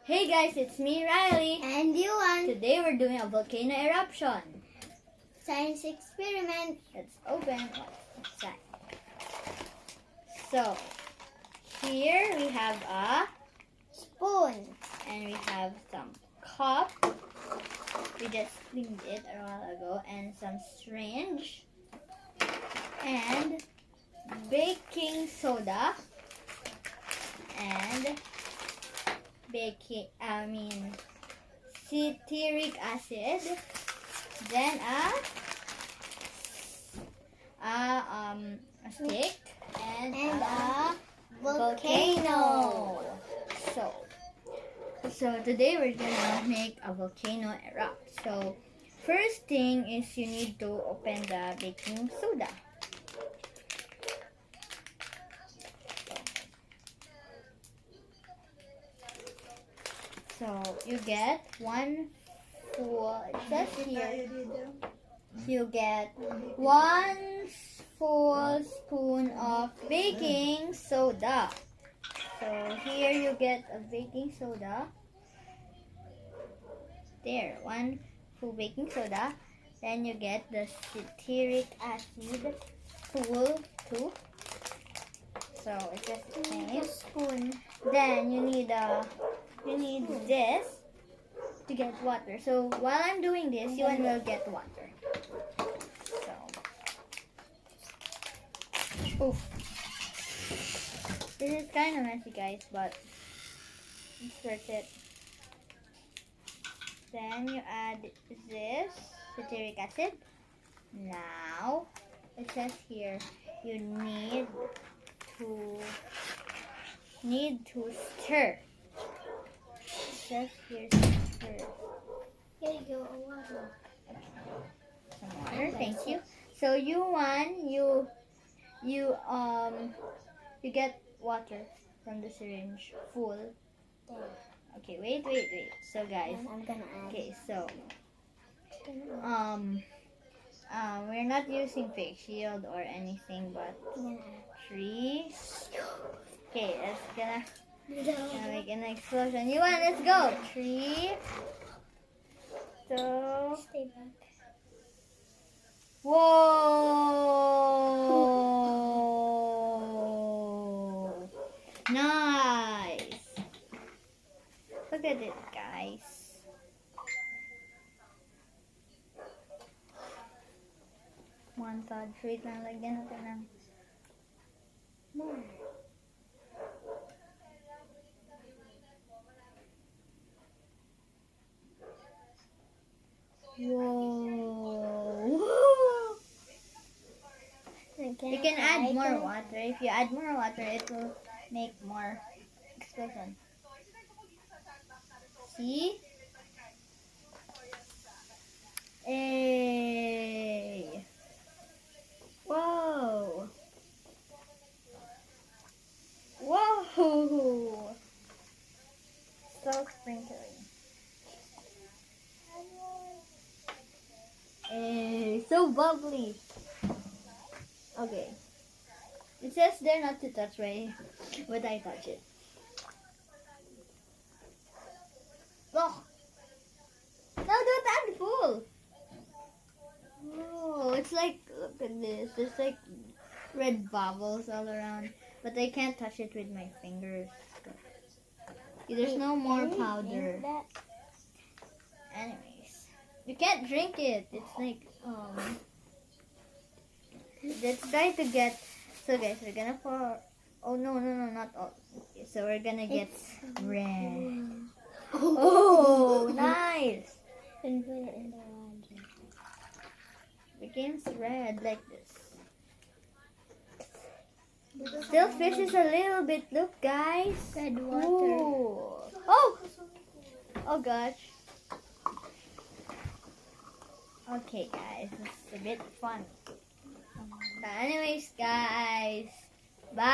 Hey guys, it's me, Ryleigh. And Yuan. Today we're doing a volcano eruption. Science experiment. Let's open what's inside. So, here we have a Spoon. and we have some cup. We just cleaned it a while ago, and some syringe and baking soda and citric acid, then a stick and a volcano. So today we're gonna make a volcano erupt. So first thing is you need to open the baking soda. So you get one full, it says here, you get 1 full spoon of baking soda. So here you get a baking soda. There, 1 full baking soda. Then you get the citric acid full too. So it's just the same spoon. Then you need this to get water. So while I'm doing this, Yuan will get water. So, oof. This is kind of messy, guys, but it's worth it. Then you add this citric acid. Now, it says here you need to stir. It says here stir. Here you go, water. Some water, thank you. So you get water from the syringe full. There. Okay, wait. So guys, I'm gonna add. okay, so we're not using fake shield or anything, but 3. Okay, it's gonna make an explosion. You want? Let's go. 3, 2. Stay back. Whoa! Nice. Look at it, guys. One thought, wait lang, lagyan natin ng more. Whoa! You can add more water. If you add more water, it will make more explosion. See? Hey! Whoa! Whoa! So sprinkly. Hey, so bubbly. Okay. It says they're not to touch, right? But I touch it. Oh! No, don't add full! Oh, it's like, look at this. There's like red bubbles all around. But I can't touch it with my fingers. There's no more powder. Anyways. You can't drink it. It's like, let's try to get, so guys, we're gonna pour, oh no, not all. Okay, so we're gonna get red. Oh, nice. And put it in the water. Becomes red like this. Still fishes a little bit, look guys. Red water. Ooh. Oh gosh. Okay guys, it's a bit fun. But anyways guys, bye.